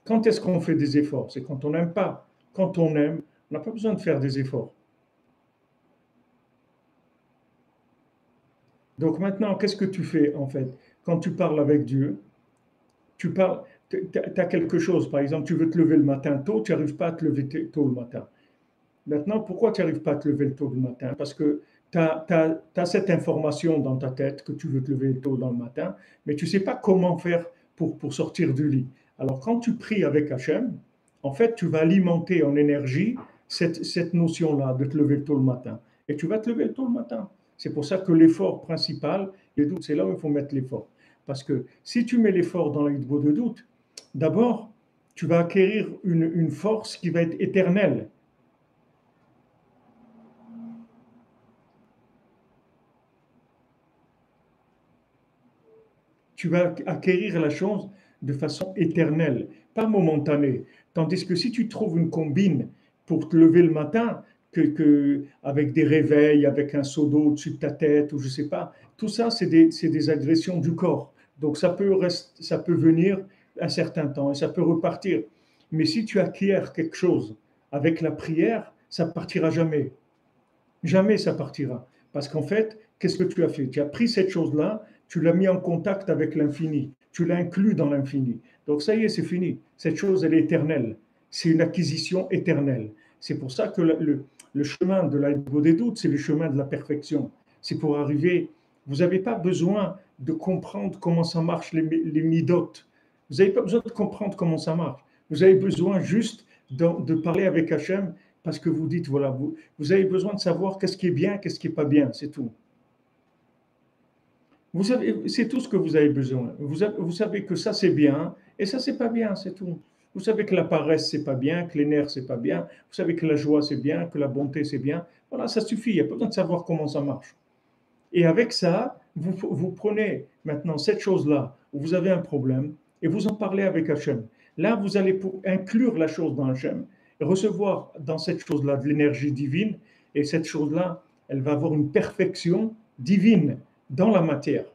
Quand est-ce qu'on fait des efforts? C'est quand on n'aime pas. Quand on aime, on n'a pas besoin de faire des efforts. Donc maintenant, qu'est-ce que tu fais en fait? Quand tu parles avec Dieu, tu parles, tu as quelque chose, par exemple, tu veux te lever le matin tôt, tu n'arrives pas à te lever tôt le matin. Maintenant, pourquoi tu n'arrives pas à te lever tôt le matin? Parce que tu as cette information dans ta tête que tu veux te lever tôt dans le matin, mais tu ne sais pas comment faire pour sortir du lit. Alors, quand tu pries avec Hachem, en fait, tu vas alimenter en énergie cette notion-là de te lever tôt le matin. Et tu vas te lever tôt le matin. C'est pour ça que l'effort principal, les doutes, c'est là où il faut mettre l'effort. Parce que si tu mets l'effort dans la hitbo de doute, d'abord, tu vas acquérir une force qui va être éternelle. Tu vas acquérir la chose de façon éternelle, pas momentanée. Tandis que si tu trouves une combine pour te lever le matin, avec des réveils, avec un seau d'eau au-dessus de ta tête, ou je ne sais pas, tout ça, c'est des agressions du corps. Donc ça peut venir un certain temps et ça peut repartir. Mais si tu acquiers quelque chose avec la prière, ça ne partira jamais. Jamais ça partira. Parce qu'en fait, qu'est-ce que tu as fait? Tu as pris cette chose-là, tu l'as mis en contact avec l'infini, tu l'as inclus dans l'infini. Donc ça y est, c'est fini. Cette chose, elle est éternelle. C'est une acquisition éternelle. C'est pour ça que le chemin de la des doutes, c'est le chemin de la perfection. C'est pour arriver. Vous n'avez pas besoin de comprendre comment ça marche les midotes. Vous n'avez pas besoin de comprendre comment ça marche. Vous avez besoin juste de parler avec Hachem parce que vous dites, voilà, vous avez besoin de savoir qu'est-ce qui est bien, qu'est-ce qui n'est pas bien, c'est tout. Vous savez, c'est tout ce que vous avez besoin. Vous savez que ça c'est bien et ça c'est pas bien, c'est tout. Vous savez que la paresse c'est pas bien, que les nerfs c'est pas bien. Vous savez que la joie c'est bien, que la bonté c'est bien. Voilà, ça suffit. Il n'y a pas besoin de savoir comment ça marche. Et avec ça, vous prenez maintenant cette chose-là où vous avez un problème et vous en parlez avec Hachem. Là, vous allez inclure la chose dans Hachem, recevoir dans cette chose-là de l'énergie divine et cette chose-là, elle va avoir une perfection divine dans la matière.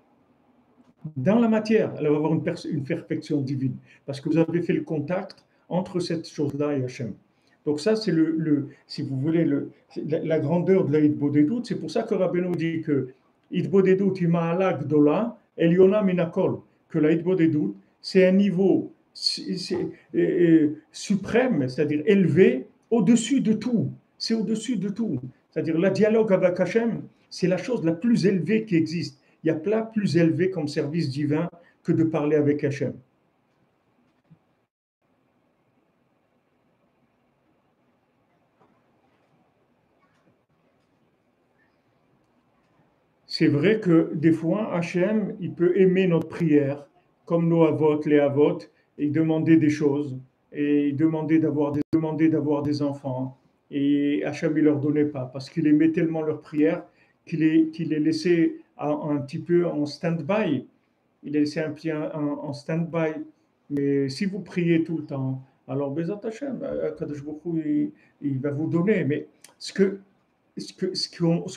Dans la matière, elle va avoir une perfection divine parce que vous avez fait le contact entre cette chose-là et Hachem. Donc ça, c'est si vous voulez, la grandeur de la Hitbo des doutes. C'est pour ça que Rabbeinu dit que Hitbo des doutes, Ima'ala Gdola, Eliona Minakol, que la Hitbo des doutes, c'est un niveau suprême, c'est-à-dire élevé, au-dessus de tout. C'est au-dessus de tout. C'est-à-dire le dialogue avec Hachem, c'est la chose la plus élevée qui existe. Il n'y a pas plus élevé comme service divin que de parler avec Hachem. C'est vrai que des fois, Hachem, il peut aimer notre prière, comme nos avots, les avots, et demander des choses. et demandait d'avoir des enfants. Et Hachem ne leur donnait pas parce qu'il aimait tellement leurs prières qu'il les laissait un petit peu en stand-by. Il les laissait un petit en stand-by. Mais si vous priez tout le temps, alors Bezat Hachem, Kadosh Baruch Hu, il va vous donner. Mais ce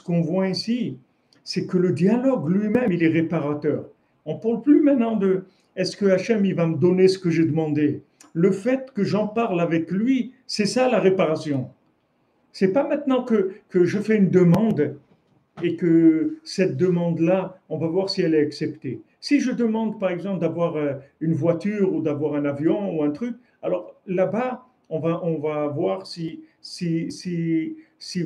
qu'on voit ici, c'est que le dialogue lui-même, il est réparateur. On ne parle plus maintenant de est-ce que Hachem il va me donner ce que j'ai demandé. Le fait que j'en parle avec lui, c'est ça la réparation. C'est pas maintenant que je fais une demande et que cette demande-là, on va voir si elle est acceptée. Si je demande, par exemple, d'avoir une voiture ou d'avoir un avion ou un truc, alors là-bas, on va voir si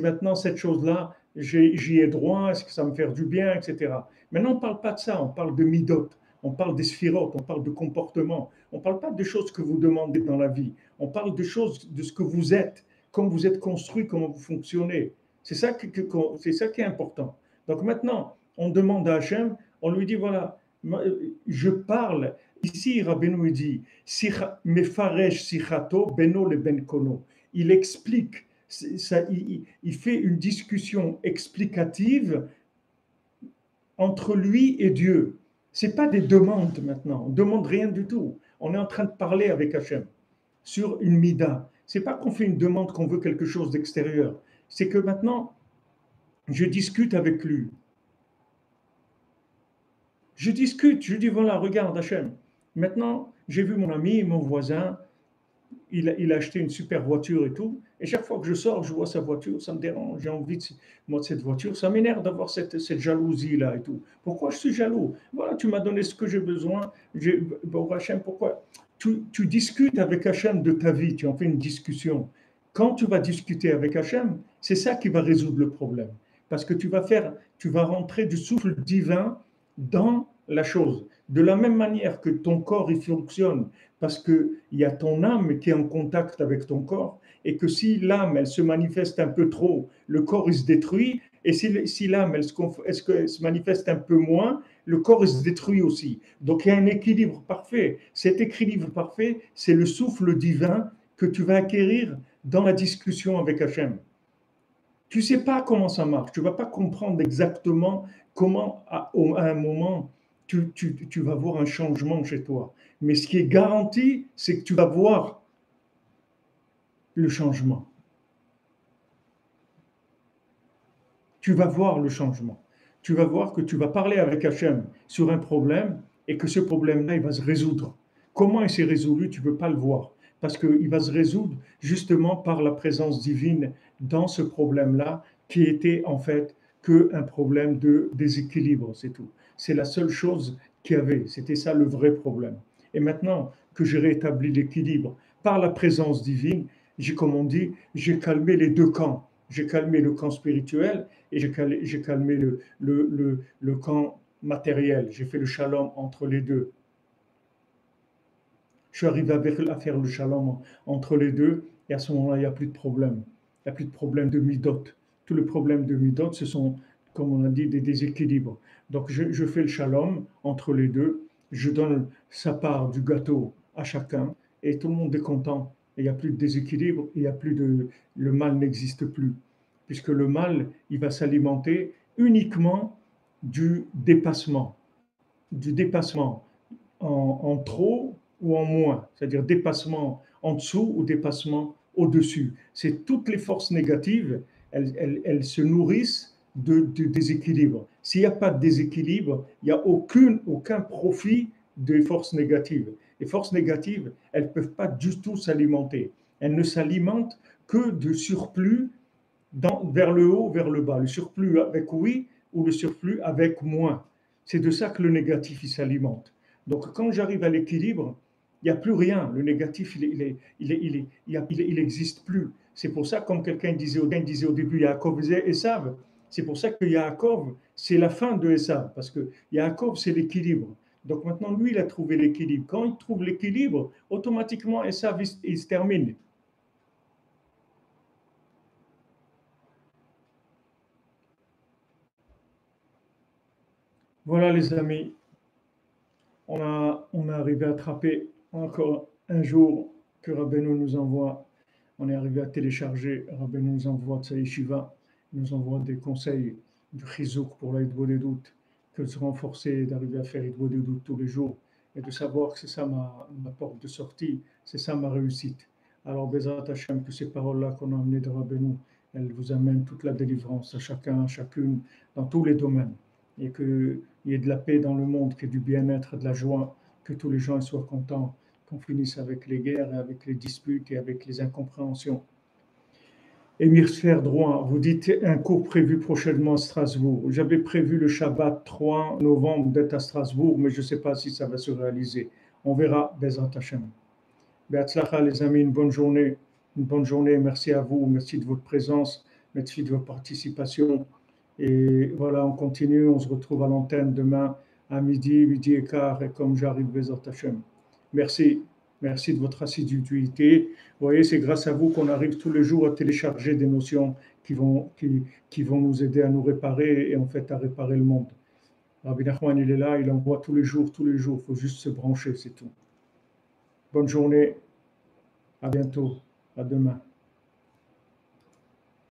maintenant cette chose-là, j'y ai droit, est-ce que ça va me faire du bien, etc. Maintenant, on ne parle pas de ça, on parle de midot, on parle des sphirotes, on parle de comportement, on ne parle pas des choses que vous demandez dans la vie, on parle des choses, de ce que vous êtes, comment vous êtes construit, comment vous fonctionnez. C'est ça qui est important. Donc maintenant, on demande à Hachem, on lui dit voilà, je parle. Ici, Rabbeinu dit Mefaresh sichato beno le ben kono. Il explique, il fait une discussion explicative entre lui et Dieu. C'est pas des demandes maintenant. On demande rien du tout. On est en train de parler avec Hachem sur une mida. C'est pas qu'on fait une demande qu'on veut quelque chose d'extérieur. C'est que maintenant, je discute avec lui. Je discute, je dis voilà, regarde Hachem. Maintenant, j'ai vu mon ami, mon voisin, il a acheté une super voiture et tout. Et chaque fois que je sors, je vois sa voiture, ça me dérange. J'ai envie moi, de cette voiture. Ça m'énerve d'avoir cette jalousie-là et tout. Pourquoi je suis jaloux? Voilà, tu m'as donné ce que j'ai besoin. Bon, Hachem, pourquoi? Tu discutes avec Hachem de ta vie, tu en fais une discussion. Quand tu vas discuter avec Hachem, c'est ça qui va résoudre le problème. Parce que tu vas rentrer du souffle divin dans la chose. De la même manière que ton corps, il fonctionne parce qu'il y a ton âme qui est en contact avec ton corps, et que si l'âme, elle se manifeste un peu trop, le corps, il se détruit, et si l'âme, elle se manifeste un peu moins, le corps, il se détruit aussi. Donc, il y a un équilibre parfait. Cet équilibre parfait, c'est le souffle divin que tu vas acquérir dans la discussion avec Hachem. Tu ne sais pas comment ça marche, tu ne vas pas comprendre exactement comment, à un moment, tu vas voir un changement chez toi. Mais ce qui est garanti, c'est que tu vas voir le changement. Tu vas voir le changement. Tu vas voir que tu vas parler avec Hachem sur un problème et que ce problème-là, il va se résoudre. Comment il s'est résolu, tu ne peux pas le voir. Parce qu'il va se résoudre justement par la présence divine dans ce problème-là qui était en fait qu'un problème de déséquilibre, c'est tout. C'est la seule chose qu'il y avait. C'était ça le vrai problème. Et maintenant que j'ai rétabli l'équilibre par la présence divine, comme on dit, j'ai calmé les deux camps. J'ai calmé le camp spirituel et j'ai calmé le camp matériel. J'ai fait le shalom entre les deux. Je suis arrivé à faire le shalom entre les deux et à ce moment-là, il n'y a plus de problème. Il n'y a plus de problème de midot. Tous les problèmes de midot, ce sont, comme on a dit, des déséquilibres. Donc je fais le shalom entre les deux. Je donne sa part du gâteau à chacun et tout le monde est content. Et il n'y a plus de déséquilibre, il y a plus de, le mal n'existe plus. Puisque le mal, il va s'alimenter uniquement du dépassement. Du dépassement en trop ou en moins, c'est-à-dire dépassement en dessous ou dépassement au-dessus. C'est toutes les forces négatives, elles se nourrissent de déséquilibre. S'il n'y a pas de déséquilibre, il n'y a aucun profit des forces négatives. Les forces négatives, elles ne peuvent pas du tout s'alimenter. Elles ne s'alimentent que de surplus vers le haut, vers le bas. Le surplus avec oui ou le surplus avec moins. C'est de ça que le négatif, il s'alimente. Donc, quand j'arrive à l'équilibre, il n'y a plus rien. Le négatif, il n'existe plus. C'est pour ça, comme quelqu'un disait au début, Yaakov et Esav, c'est pour ça que Yaakov, c'est la fin de Esav, parce que Yaakov, c'est l'équilibre. Donc maintenant, lui, il a trouvé l'équilibre. Quand il trouve l'équilibre, automatiquement, Esav, il se termine. Voilà, les amis, on a arrivé à attraper encore un jour que Rabbeinu nous envoie. On est arrivé à télécharger. Rabbeinu nous envoie de sa yeshiva, nous envoie des conseils du chizouk pour la doute, que de se renforcer, d'arriver à faire doute tous les jours et de savoir que c'est ça ma porte de sortie, c'est ça ma réussite. Alors, Bezrat Hashem, que ces paroles-là qu'on a amenées de Rabbeinu, elles vous amènent toute la délivrance à chacun, à chacune, dans tous les domaines. Et qu'il y ait de la paix dans le monde, qu'il y ait du bien-être, de la joie, que tous les gens soient contents, qu'on finisse avec les guerres, avec les disputes et avec les incompréhensions. Hémisphère droit, vous dites un cours prévu prochainement à Strasbourg. J'avais prévu le Shabbat 3 novembre d'être à Strasbourg, mais je ne sais pas si ça va se réaliser. On verra, Bezrat Hashem. Be'atzlacha, les amis, une bonne journée. Une bonne journée. Merci à vous. Merci de votre présence. Merci de votre participation. Et voilà, on continue. On se retrouve à l'antenne demain à midi et quart. Et comme j'arrive, Bezrat Hashem. Merci. Merci de votre assiduité. Vous voyez, c'est grâce à vous qu'on arrive tous les jours à télécharger des notions qui vont nous aider à nous réparer et en fait à réparer le monde. Rabbi Nachman, il est là, il envoie tous les jours. Il faut juste se brancher, c'est tout. Bonne journée, à bientôt, à demain.